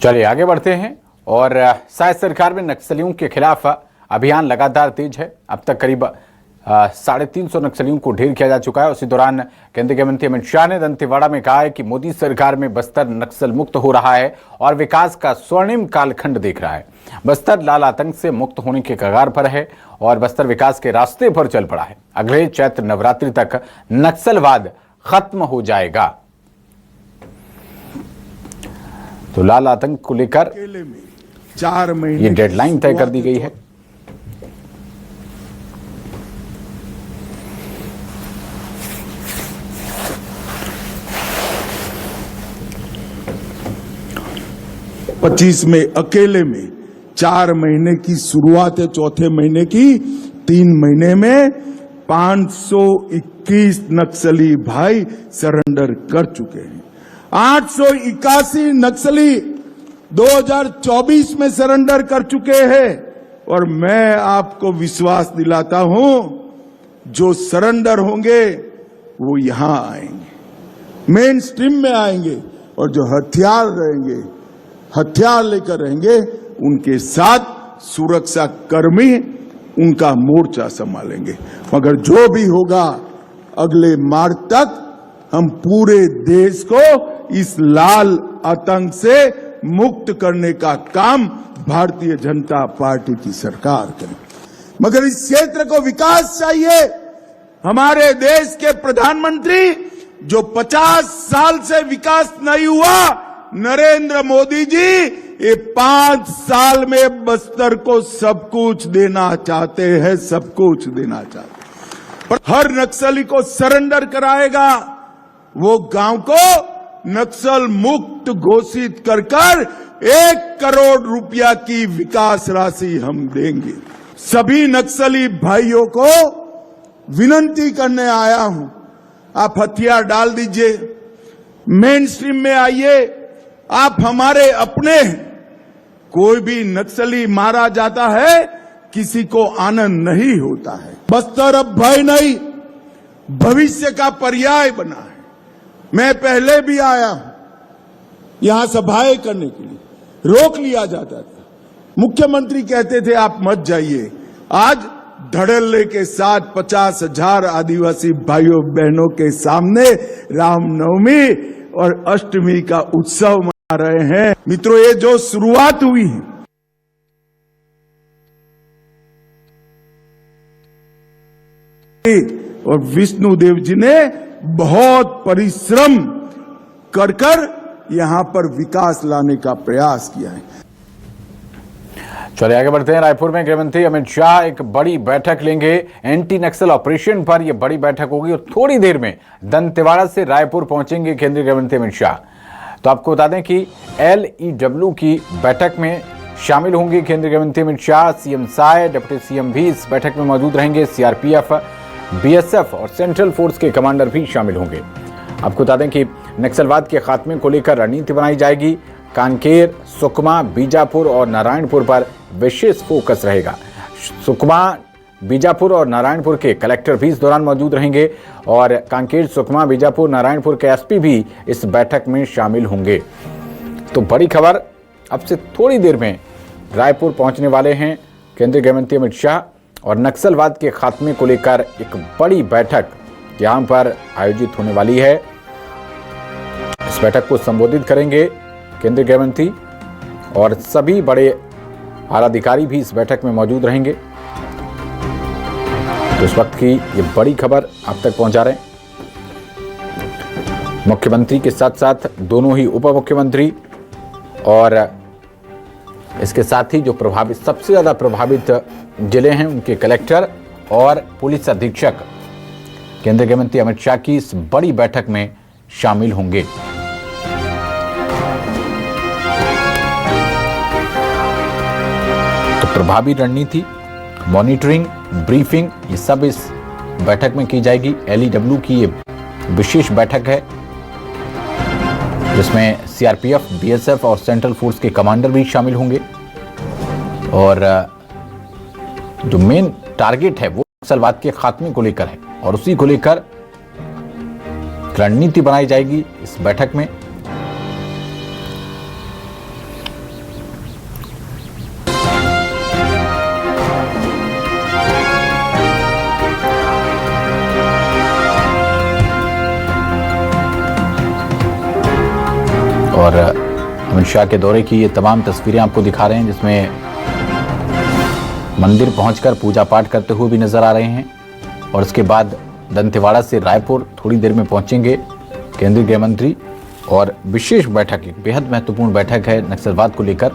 चलिए आगे बढ़ते हैं। और शायद सरकार में नक्सलियों के खिलाफ अभियान लगातार तेज है। अब तक करीब 350 नक्सलियों को ढेर किया जा चुका है। उसी दौरान केंद्रीय गृह मंत्री अमित शाह ने दंतेवाड़ा में कहा है कि मोदी सरकार में बस्तर नक्सल मुक्त हो रहा है और विकास का स्वर्णिम कालखंड देख रहा है। बस्तर लाल आतंक से मुक्त होने के कगार पर है और बस्तर विकास के रास्ते पर चल पड़ा है। अगले चैत्र नवरात्रि तक नक्सलवाद खत्म हो जाएगा। तो लाल आतंक को लेकर 4 महीने ये डेडलाइन तय कर दी गई है। पच्चीस में अकेले में 4 महीने की शुरुआत है, चौथे महीने की 3 महीने में 521 नक्सली भाई सरेंडर कर चुके हैं। 881 नक्सली 2024 में सरेंडर कर चुके हैं। और मैं आपको विश्वास दिलाता हूं, जो सरेंडर होंगे वो यहां आएंगे, मेन स्ट्रीम में आएंगे, और जो हथियार लेकर रहेंगे उनके साथ सुरक्षा कर्मी उनका मोर्चा संभालेंगे। मगर जो भी होगा, अगले मार्च तक हम पूरे देश को इस लाल आतंक से मुक्त करने का काम भारतीय जनता पार्टी की सरकार करे। मगर इस क्षेत्र को विकास चाहिए। हमारे देश के प्रधानमंत्री जो 50 साल से विकास नहीं हुआ, नरेंद्र मोदी जी ये 5 साल में बस्तर को सब कुछ देना चाहते हैं, सब कुछ देना चाहते हैं। पर हर नक्सली को सरेंडर कराएगा, वो गांव को नक्सल मुक्त घोषित कर 1 करोड़ रुपया की विकास राशि हम देंगे। सभी नक्सली भाइयों को विनती करने आया हूं, आप हथियार डाल दीजिए, मेन स्ट्रीम में आइए, आप हमारे अपने हैं। कोई भी नक्सली मारा जाता है, किसी को आनंद नहीं होता है। बस्तर अब भय नहीं, भविष्य का पर्याय बना है। मैं पहले भी आया हूं, यहां सभाएं करने के लिए रोक लिया जाता था, मुख्यमंत्री कहते थे आप मत जाइए। आज धड़ल्ले के साथ 50,000 आदिवासी भाइयों बहनों के सामने रामनवमी और अष्टमी का उत्सव मना रहे हैं। मित्रों, ये जो शुरुआत हुई है, और विष्णुदेव जी ने बहुत परिश्रम कर यहां पर विकास लाने का प्रयास किया है। चलिए आगे बढ़ते हैं। रायपुर में गृह मंत्री अमित शाह एक बड़ी बैठक लेंगे। एंटी नक्सल ऑपरेशन पर यह बड़ी बैठक होगी और थोड़ी देर में दंतेवाड़ा से रायपुर पहुंचेंगे केंद्रीय गृह मंत्री अमित शाह। तो आपको बता दें कि LEW की बैठक में शामिल होंगे केंद्रीय गृह मंत्री Amit Shah. CM Sai, deputy CM भी इस बैठक में मौजूद रहेंगे। CRPF, BSF और सेंट्रल फोर्स के कमांडर भी शामिल होंगे। आपको बता दें कि नक्सलवाद के खात्मे को लेकर रणनीति बनाई जाएगी। कांकेर, सुकमा, बीजापुर और नारायणपुर पर विशेष फोकस रहेगा। सुकमा, बीजापुर और नारायणपुर के कलेक्टर भी इस दौरान मौजूद रहेंगे और कांकेर, सुकमा, बीजापुर, नारायणपुर के SP भी इस बैठक में शामिल होंगे। तो बड़ी खबर, अब से थोड़ी देर में रायपुर पहुंचने वाले हैं केंद्रीय गृह मंत्री अमित शाह और नक्सलवाद के खात्मे को लेकर एक बड़ी बैठक यहां पर आयोजित होने वाली है। इस बैठक को संबोधित करेंगे केंद्रीय गृह मंत्री और सभी बड़े आला अधिकारी भी इस बैठक में मौजूद रहेंगे। तो इस वक्त की ये बड़ी खबर आप तक पहुंचा रहे हैं। मुख्यमंत्री के साथ साथ दोनों ही उप मुख्यमंत्री और इसके साथ ही जो प्रभावित, सबसे ज्यादा प्रभावित जिले हैं उनके कलेक्टर और पुलिस अधीक्षक केंद्रीय गृह मंत्री अमित शाह की इस बड़ी बैठक में शामिल होंगे। तो प्रभावी रणनीति, मॉनिटरिंग, ब्रीफिंग, ये सब इस बैठक में की जाएगी। LEW की ये विशेष बैठक है जिसमें CRPF, BSF और सेंट्रल फोर्स के कमांडर भी शामिल होंगे और जो मेन टारगेट है वो नक्सलवाद के खात्मे को लेकर है और उसी को लेकर रणनीति बनाई जाएगी इस बैठक में। और अमित शाह के दौरे की ये तमाम तस्वीरें आपको दिखा रहे हैं, जिसमें मंदिर पहुंचकर पूजा पाठ करते हुए भी नजर आ रहे हैं। और उसके बाद दंतेवाड़ा से रायपुर थोड़ी देर में पहुंचेंगे केंद्रीय गृह मंत्री, और विशेष बैठक, एक बेहद महत्वपूर्ण बैठक है नक्सलवाद को लेकर,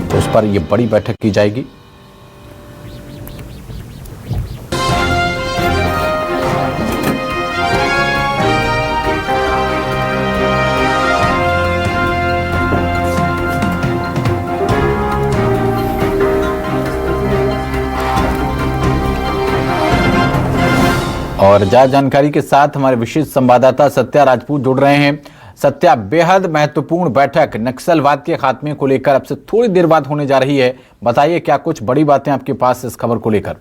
तो उस पर यह बड़ी बैठक की जाएगी। और ज्यादा जानकारी के साथ हमारे विशेष संवाददाता सत्या राजपूत जुड़ रहे हैं। सत्या, बेहद महत्वपूर्ण बैठक नक्सलवाद के खात्मे को लेकर अब से थोड़ी देर बाद होने जा रही है, बताइए क्या कुछ बड़ी बातें आपके पास इस खबर को लेकर?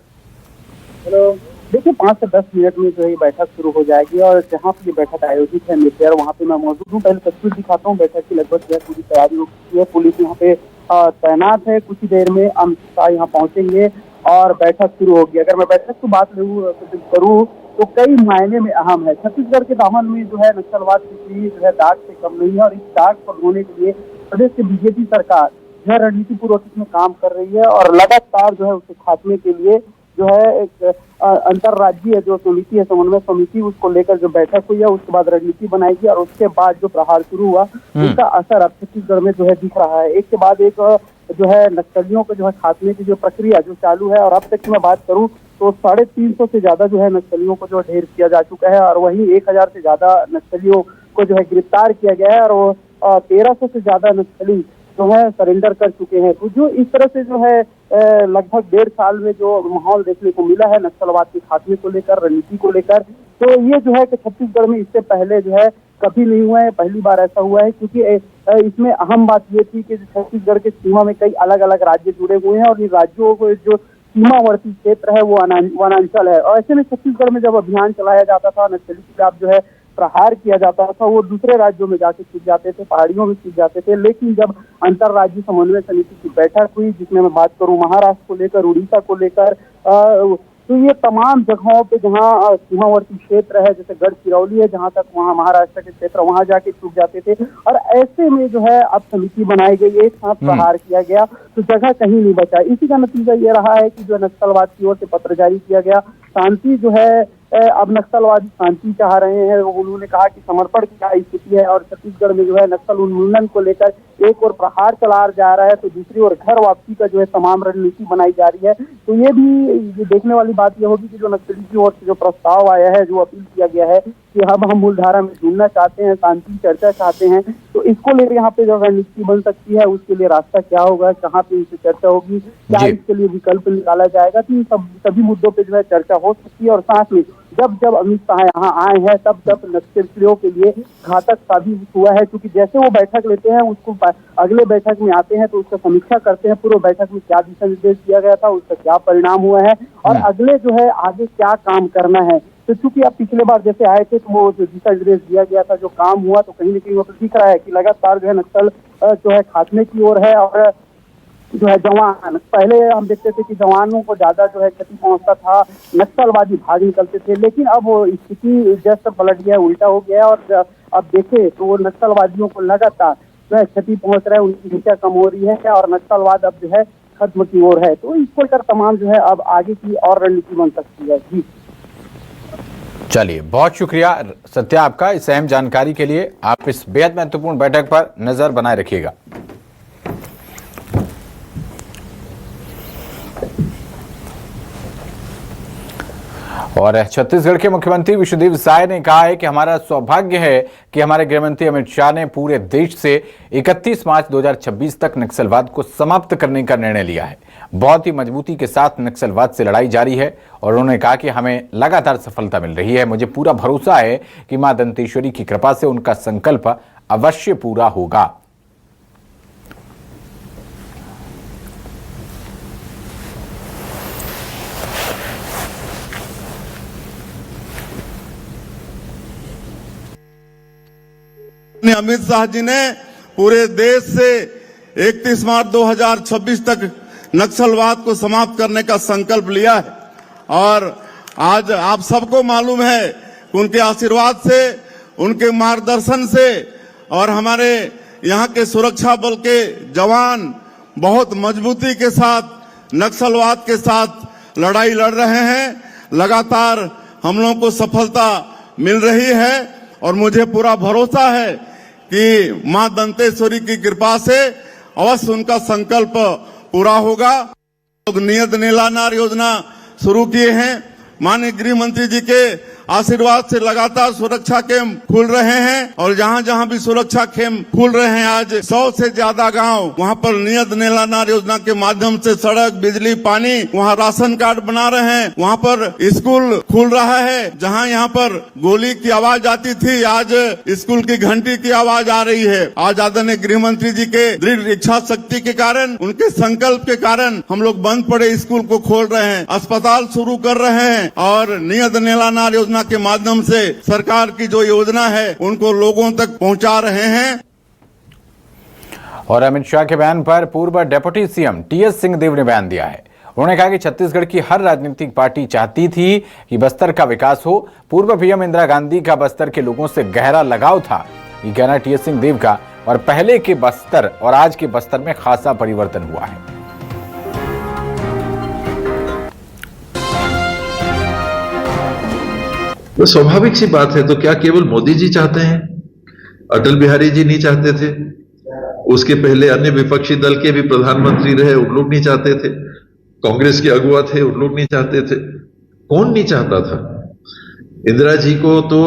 देखिए 5 से 10 मिनट में जो है बैठक शुरू हो जाएगी और जहां पर ये बैठक आयोजित है मिर्जर, वहां पे मैं मौजूद हूँ। पहले तस्वीर दिखाता हूँ। बैठक की लगभग जो है पूरी तैयारी हो चुकी है। पुलिस यहाँ पे तैनात है। कुछ ही देर में अमित शाह यहाँ पहुंचेंगे और बैठक शुरू होगी। अगर मैं बैठक की बात करूँ तो कई मायने में अहम है। छत्तीसगढ़ के दामन में जो है नक्सलवाद की जो है दाग से कम नहीं है, और इस दाग पर धोने के लिए प्रदेश की बीजेपी सरकार जो है रणनीति पूर्वक इसमें काम कर रही है और लगातार जो है उसके खात्मे के लिए जो है एक अंतर्राज्यीय जो समिति है, समन्वय समिति, उसको लेकर जो बैठक हुई है, उसके बाद रणनीति बनाएगी और उसके बाद जो प्रहार शुरू हुआ उसका असर अब छत्तीसगढ़ में जो है दिख रहा है। एक के बाद एक जो है नक्सलियों को जो है खात्मे की जो प्रक्रिया जो चालू है, और अब तक की मैं बात करूं तो 350 से ज्यादा जो है नक्सलियों को जो ढेर किया जा चुका है, और वहीं 1000 से ज्यादा नक्सलियों को जो है गिरफ्तार किया गया है, और 1300 से ज्यादा नक्सली जो है सरेंडर कर चुके हैं। तो जो इस तरह से जो है लगभग 1.5 साल में जो माहौल देखने को मिला है नक्सलवाद के खात्मे को लेकर, रणनीति को लेकर, तो ये जो है कि छत्तीसगढ़ में इससे पहले जो है कभी नहीं हुआ है, पहली बार ऐसा हुआ है। क्योंकि इसमें अहम बात ये थी कि छत्तीसगढ़ के सीमा में कई अलग अलग राज्य जुड़े हुए हैं और इन राज्यों को जो सीमावर्ती क्षेत्र है वो वनांचल है, और ऐसे में छत्तीसगढ़ में जब अभियान चलाया जाता था, नक्सली के खिलाफ जो है प्रहार किया जाता था, वो दूसरे राज्यों में जाके छिप जाते थे, पहाड़ियों में छिप जाते थे। लेकिन जब अंतर्राज्यीय समन्वय समिति की बैठक हुई, जिसमें मैं बात करूं महाराष्ट्र को लेकर, उड़ीसा को लेकर, तो ये तमाम जगहों पे जहाँ सीमावर्ती क्षेत्र है, जैसे गढ़चिरौली है जहां तक, वहाँ महाराष्ट्र के क्षेत्र, वहां जाके छुप जाते थे, और ऐसे में जो है अब समिति बनाई गई, एक साथ प्रहार किया गया, तो जगह कहीं नहीं बचा। इसी का नतीजा ये रहा है कि जो नक्सलवाद की ओर से पत्र जारी किया गया, शांति जो है अब नक्सलवादी शांति चाह रहे हैं। उन्होंने कहा कि समर्पण की क्या स्थिति है, और छत्तीसगढ़ में जो है नक्सल उन्मूलन को लेकर एक और प्रहार चला जा रहा है, तो दूसरी ओर घर वापसी का जो है तमाम रणनीति बनाई जा रही है। तो ये भी देखने वाली बात यह होगी कि जो नक्सली की ओर से जो प्रस्ताव आया है, जो अपील किया गया है कि अब हम मूलधारा में जुड़ना चाहते हैं, शांति चर्चा चाहते हैं, तो इसको लेकर यहाँ पे जो रणनीति बन सकती है, उसके लिए रास्ता क्या होगा, कहाँ पे इससे चर्चा होगी, क्या इसके लिए विकल्प निकाला जाएगा, तो इन सभी मुद्दों पे जो है चर्चा हो सकती है। और साथ में जब अमित शाह यहाँ आए हैं तब नक्सलियों के लिए घातक साबित हुआ है, क्योंकि जैसे वो बैठक लेते हैं, उसको अगले बैठक में आते हैं तो उसका समीक्षा करते हैं, पूर्व बैठक में क्या दिशा निर्देश दिया गया था, उसका क्या परिणाम हुआ है, और अगले जो है आगे क्या काम करना है। तो चूंकि आप पिछले बार जैसे आए थे तो वो जो दिशा निर्देश दिया गया था, जो काम हुआ, तो कहीं न कहीं वो दिख रहा है कि लगातार जो है नक्सल जो है खात्मे की ओर है। और जो है जवान, पहले हम देखते थे कि जवानों को ज्यादा जो है क्षति पहुंचता था, नक्सलवादी भाग निकलते थे, लेकिन अब वो स्थिति जस्ट पलट गया, उल्टा हो गया, और अब देखे तो वो नक्सलवादियों को लगातार जो है क्षति पहुंच रहा है, उनकी संख्या कम हो रही है, और नक्सलवाद अब जो है खत्म की ओर है। तो इसको लेकर तमाम जो है अब आगे की और रणनीति बन सकती है। जी चलिए, बहुत शुक्रिया सत्या आपका इस अहम जानकारी के लिए। आप इस बेहद महत्वपूर्ण बैठक पर नजर बनाए रखिएगा। और छत्तीसगढ़ के मुख्यमंत्री विश्वदेव साय ने कहा है कि हमारा सौभाग्य है कि हमारे गृहमंत्री अमित शाह ने पूरे देश से 31 मार्च 2026 तक नक्सलवाद को समाप्त करने का निर्णय लिया है। बहुत ही मजबूती के साथ नक्सलवाद से लड़ाई जारी है, और उन्होंने कहा कि हमें लगातार सफलता मिल रही है। मुझे पूरा भरोसा है कि मां दंतेश्वरी की कृपा से उनका संकल्प अवश्य पूरा होगा। अमित शाह जी ने पूरे देश से 31 मार्च 2026 तक नक्सलवाद को समाप्त करने का संकल्प लिया है, और आज आप सबको मालूम है कि उनके आशीर्वाद से उनके मार्गदर्शन से और हमारे यहाँ के सुरक्षा बल के जवान बहुत मजबूती के साथ नक्सलवाद के साथ लड़ाई लड़ रहे हैं। लगातार हम लोगों को सफलता मिल रही है और मुझे पूरा भरोसा है कि मां दंतेश्वरी की कृपा से अवश्य उनका संकल्प पूरा होगा। लोग नियत नीलानार योजना शुरू किए हैं। माननीय गृह मंत्री जी के आशीर्वाद से लगातार सुरक्षा कैंप खुल रहे हैं और जहां जहां भी सुरक्षा कैंप खुल रहे हैं, आज 100 से ज्यादा गांव वहां पर नियत नीलानार योजना के माध्यम से सड़क, बिजली, पानी, वहां राशन कार्ड बना रहे हैं। वहां पर स्कूल खुल रहा है। जहां यहां पर गोली की आवाज आती थी, आज स्कूल की घंटी की आवाज आ रही है। आज आदरणीय गृह मंत्री जी के दृढ़ इच्छा शक्ति के कारण, उनके संकल्प के कारण हम लोग बंद पड़े स्कूल को खोल रहे हैं, अस्पताल शुरू कर रहे हैं और नियत नीलानार योजना के माध्यम से सरकार की जो योजना है उनको लोगों तक पहुंचा रहे हैं। और अमित शाह के बयान पर पूर्व डिप्टी सीएम टीएस सिंहदेव ने बयान दिया है। उन्होंने कहा कि छत्तीसगढ़ की हर राजनीतिक पार्टी चाहती थी कि बस्तर का विकास हो। पूर्व पीएम इंदिरा गांधी का बस्तर के लोगों से गहरा लगाव था, ये कहना टीएस सिंहदेव का। और पहले के बस्तर और आज के बस्तर में खासा परिवर्तन हुआ है। वो स्वाभाविक सी बात है। तो क्या केवल मोदी जी चाहते हैं? अटल बिहारी जी नहीं चाहते थे? उसके पहले अन्य विपक्षी दल के भी प्रधानमंत्री रहे, उन लोग नहीं चाहते थे? कांग्रेस के अगुवा थे, उन लोग नहीं चाहते थे? कौन नहीं चाहता था? इंदिरा जी को तो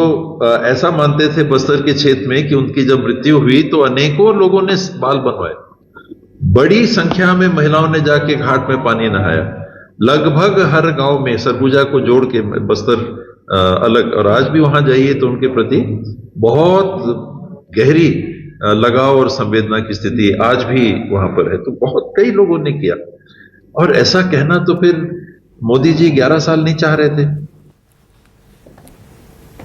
ऐसा मानते थे बस्तर के क्षेत्र में कि उनकी जब मृत्यु हुई तो अनेकों लोगों ने बाल बनवाए। बड़ी संख्या में महिलाओं ने जाके घाट में पानी नहाया। लगभग हर गांव में सरगुजा को जोड़ के बस्तर अलग, और आज भी वहां जाइए तो उनके प्रति बहुत गहरी लगाव और संवेदना की स्थिति आज भी वहां पर है। तो बहुत कई लोगों ने किया। और ऐसा कहना तो फिर मोदी जी 11 साल नहीं चाह रहे थे।